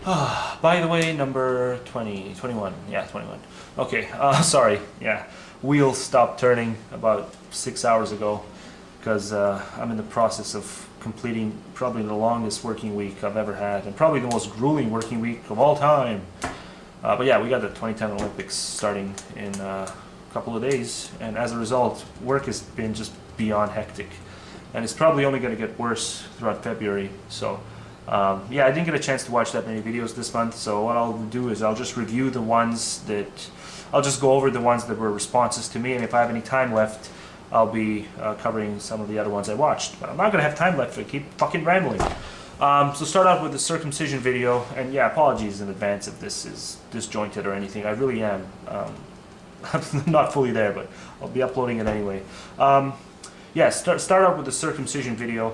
By the way, number 20, 21. Yeah, 21. Okay, sorry. Yeah, wheels stopped turning about 6 hours ago because I'm in the process of completing probably the longest working week I've ever had and probably the most grueling working week of all time. But yeah, we got the 2010 Olympics starting in a couple of days, and as a result, work has been just beyond hectic. And it's probably only going to get worse throughout February. So yeah, I didn't get a chance to watch that many videos this month, so what I'll do is I'll just review the ones that, I'll just go over the ones that were responses to me, and if I have any time left, I'll be covering some of the other ones I watched. But I'm not going to have time left to keep fucking rambling. So start out with the circumcision video, and yeah, apologies in advance if this is disjointed or anything. I really am. I'm not fully there, but I'll be uploading it anyway. Yeah, start out with the circumcision video.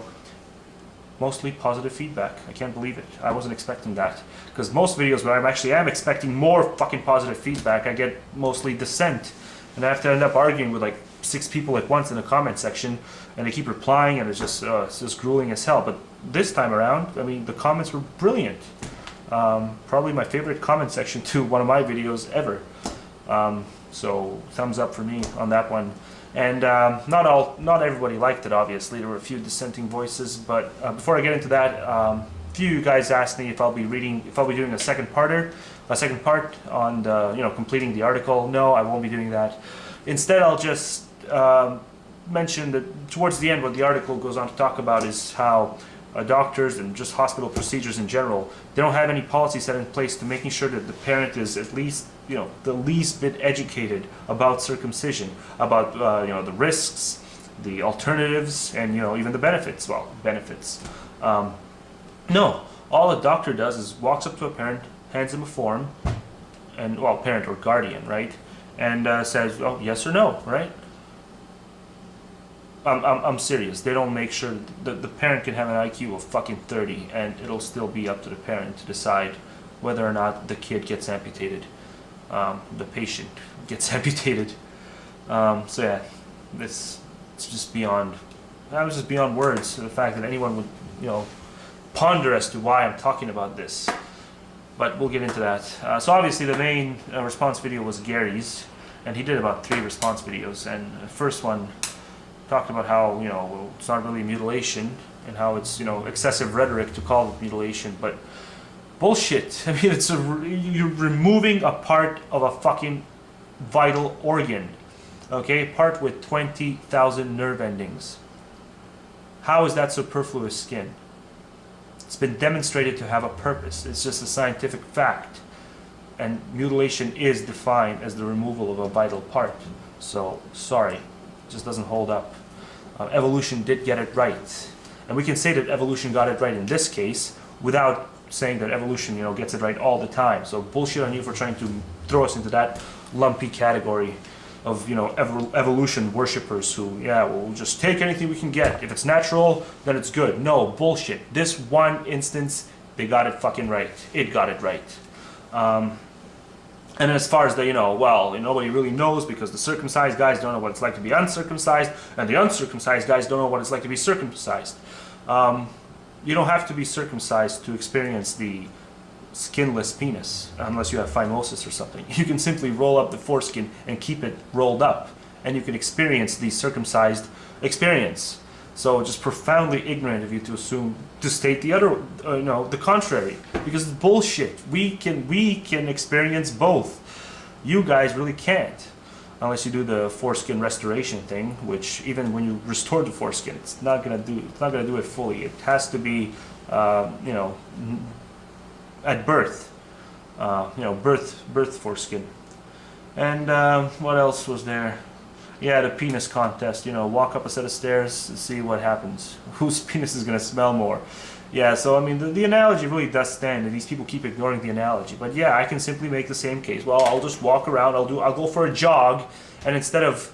Mostly positive feedback. I can't believe it. I wasn't expecting that. Because most videos where I am expecting more fucking positive feedback, I get mostly dissent. And I have to end up arguing with like 6 people at once in the comment section, and they keep replying, and it's just grueling as hell. But this time around, I mean, the comments were brilliant. Probably my favorite comment section to one of my videos ever. So thumbs up for me on that one. And not everybody liked it, obviously. There were a few dissenting voices, but before I get into that, a few of you guys asked me if I'll be doing a second part on completing the article. No, I won't be doing that. Instead, I'll just mention that towards the end, what the article goes on to talk about is how doctors and just hospital procedures in general, they don't have any policy set in place to making sure that the parent is at least, the least bit educated about circumcision, about the risks, the alternatives, and even the benefits. Well, benefits. No, all a doctor does is walks up to a parent, hands him a form, and parent or guardian, right, and says, oh, yes or no, right? I'm serious. They don't make sure that the parent can have an IQ of fucking 30, and it'll still be up to the parent to decide whether or not the kid gets amputated. The patient gets amputated. So yeah, it's just beyond. I was just beyond words. The fact that anyone would, ponder as to why I'm talking about this. But we'll get into that. So obviously the main response video was Gary's, and he did about 3 response videos. And the first one talked about how it's not really mutilation, and how it's excessive rhetoric to call it mutilation, but bullshit. I mean, you're removing a part of a fucking vital organ, okay, part with 20,000 nerve endings. How is that superfluous skin? It's been demonstrated to have a purpose. It's just a scientific fact, and mutilation is defined as the removal of a vital part. So sorry, it just doesn't hold up. Evolution did get it right, and we can say that evolution got it right in this case without saying that evolution gets it right all the time. So bullshit on you for trying to throw us into that lumpy category of evolution worshippers who we'll just take anything we can get. If it's natural, then it's good. No, bullshit. This one instance, they got it fucking right. It got it right. And as far as the, nobody really knows because the circumcised guys don't know what it's like to be uncircumcised, and the uncircumcised guys don't know what it's like to be circumcised. You don't have to be circumcised to experience the skinless penis, unless you have phimosis or something. You can simply roll up the foreskin and keep it rolled up, and you can experience the circumcised experience. So just profoundly ignorant of you to state the other, the contrary, because it's bullshit. We can experience both. You guys really can't, unless you do the foreskin restoration thing, which even when you restore the foreskin, it's not gonna do it fully. It has to be, at birth, birth foreskin. And what else was there? Yeah, the penis contest. Walk up a set of stairs and see what happens. Whose penis is gonna smell more? Yeah, so I mean, the analogy really does stand, and these people keep ignoring the analogy. But yeah, I can simply make the same case. Well, I'll just walk around. I'll go for a jog, and instead of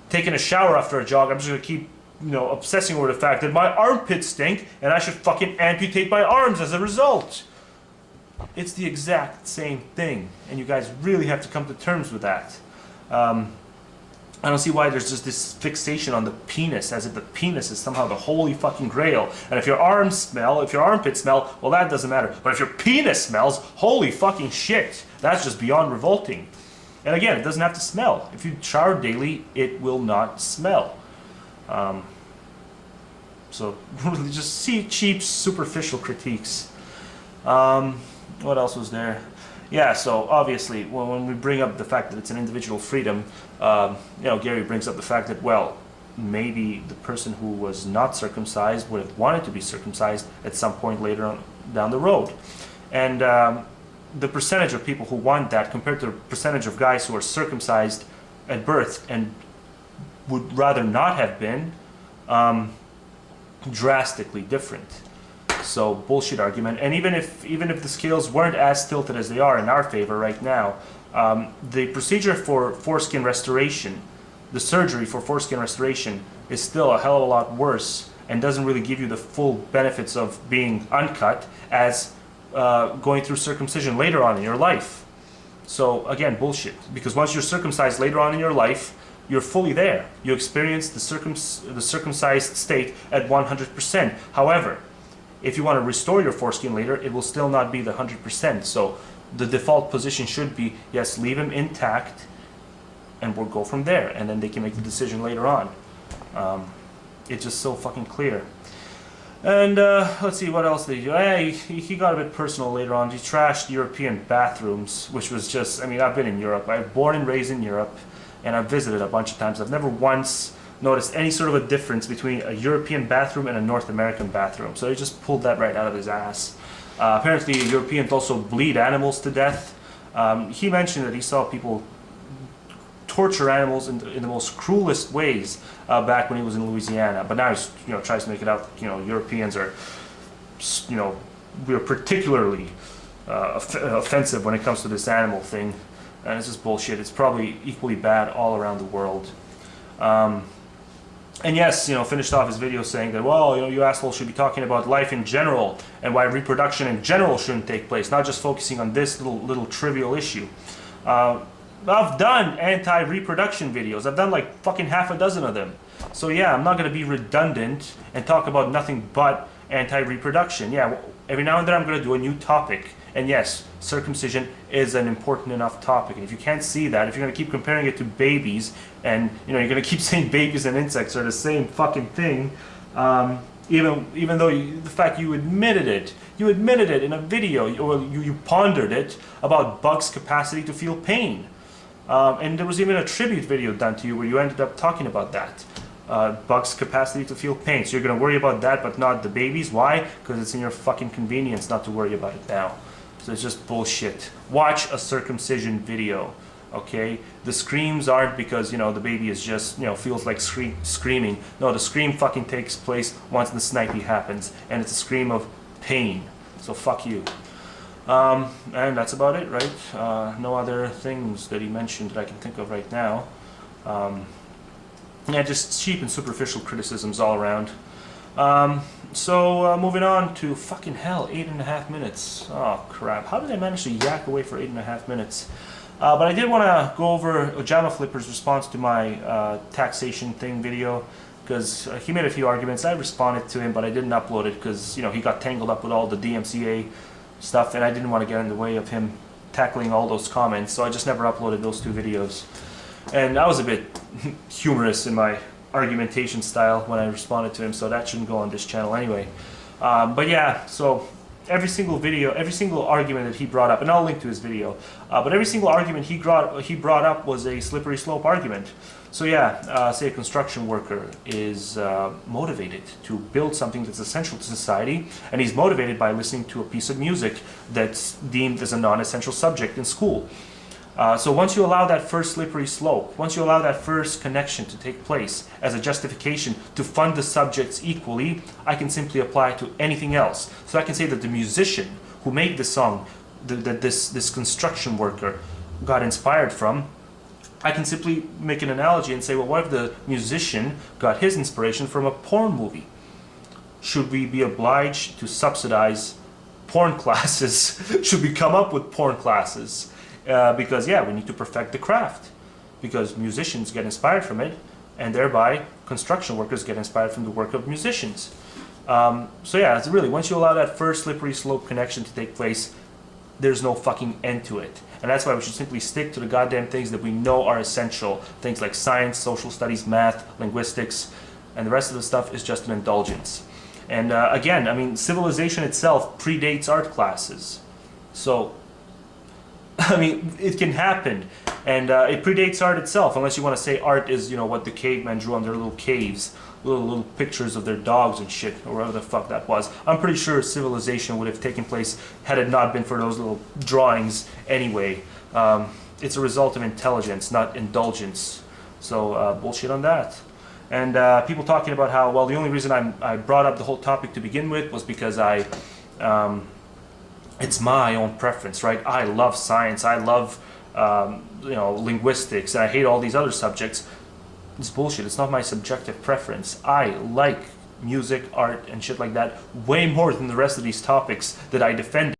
taking a shower after a jog, I'm just gonna keep obsessing over the fact that my armpits stink, and I should fucking amputate my arms as a result. It's the exact same thing, and you guys really have to come to terms with that. I don't see why there's just this fixation on the penis, as if the penis is somehow the holy fucking grail. And if your armpits smell, well, that doesn't matter. But if your penis smells, holy fucking shit, that's just beyond revolting. And again, it doesn't have to smell. If you shower daily, it will not smell. So really just see cheap, superficial critiques. What else was there? Yeah, so obviously, when we bring up the fact that it's an individual freedom, Gary brings up the fact that, well, maybe the person who was not circumcised would have wanted to be circumcised at some point later on down the road. And the percentage of people who want that compared to the percentage of guys who are circumcised at birth and would rather not have been, drastically different. So bullshit argument. And even if the scales weren't as tilted as they are in our favor right now, the procedure for foreskin restoration, the surgery for foreskin restoration, is still a hell of a lot worse and doesn't really give you the full benefits of being uncut as going through circumcision later on in your life. So again, bullshit. Because once you're circumcised later on in your life, you're fully there. You experience the circumcised state at 100%. However, if you want to restore your foreskin later, it will still not be the 100%. So the default position should be, yes, leave him intact, and we'll go from there. And then they can make the decision later on. It's just so fucking clear. And let's see, what else did he do? He got a bit personal later on. He trashed European bathrooms, which was just, I mean, I've been in Europe. I'm born and raised in Europe, and I've visited a bunch of times. I've never once noticed any sort of a difference between a European bathroom and a North American bathroom. So he just pulled that right out of his ass. Apparently Europeans also bleed animals to death. He mentioned that he saw people torture animals in the most cruelest ways back when he was in Louisiana. But now he's tries to make it out Europeans are we're particularly offensive when it comes to this animal thing, and it's just bullshit. It's probably equally bad all around the world. And yes, finished off his video saying that, well, you assholes should be talking about life in general and why reproduction in general shouldn't take place, not just focusing on this little trivial issue. I've done anti-reproduction videos. I've done like fucking half a dozen of them. So yeah, I'm not going to be redundant and talk about nothing but anti-reproduction. Yeah, every now and then I'm going to do a new topic. And yes, circumcision is an important enough topic. And if you can't see that, if you're going to keep comparing it to babies, and you're going to keep saying babies and insects are the same fucking thing, even though the fact you admitted it in a video, or you pondered it about bugs' capacity to feel pain. And there was even a tribute video done to you where you ended up talking about that. Bugs' capacity to feel pain. So you're going to worry about that but not the babies. Why? Because it's in your fucking convenience not to worry about it now. So it's just bullshit. Watch a circumcision video, okay? The screams aren't because, the baby is just, feels like screaming. No, the scream fucking takes place once the snipey happens. And it's a scream of pain. So fuck you. And that's about it, right? No other things that he mentioned that I can think of right now. Yeah, just cheap and superficial criticisms all around. So moving on to fucking hell, 8.5 minutes. Oh crap, how did I manage to yak away for 8.5 minutes? But I did want to go over oojamaflipper's response to my taxation thing video, because he made a few arguments. I responded to him, but I didn't upload it because he got tangled up with all the DMCA stuff, and I didn't want to get in the way of him tackling all those comments, so I just never uploaded those two videos. And I was a bit humorous in my argumentation style when I responded to him, so that shouldn't go on this channel anyway. But yeah, so every single argument that he brought up, and I'll link to his video, but every single argument he brought up was a slippery slope argument. So yeah, say a construction worker is motivated to build something that's essential to society, and he's motivated by listening to a piece of music that's deemed as a non-essential subject in school. So once you allow that first slippery slope, once you allow that first connection to take place as a justification to fund the subjects equally, I can simply apply it to anything else. So I can say that the musician who made the song that this construction worker got inspired from, I can simply make an analogy and say, well, what if the musician got his inspiration from a porn movie? Should we be obliged to subsidize porn classes? Should we come up with porn classes? Because yeah, we need to perfect the craft. because musicians get inspired from it, and thereby construction workers get inspired from the work of musicians. So yeah, it's really, once you allow that first slippery slope connection to take place, there's no fucking end to it. And that's why we should simply stick to the goddamn things that we know are essential. Things like science, social studies, math, linguistics, and the rest of the stuff is just an indulgence. And again, I mean, civilization itself predates art classes. So, I mean, it can happen. And it predates art itself, unless you want to say art is, you know, what the cavemen drew on their little caves. Little pictures of their dogs and shit, or whatever the fuck that was. I'm pretty sure civilization would have taken place had it not been for those little drawings anyway. It's a result of intelligence, not indulgence. So bullshit on that. And people talking about how, well, the only reason I brought up the whole topic to begin with was because it's my own preference, right? I love science, I love linguistics, and I hate all these other subjects. It's bullshit. It's not my subjective preference. I like music, art, and shit like that way more than the rest of these topics that I defend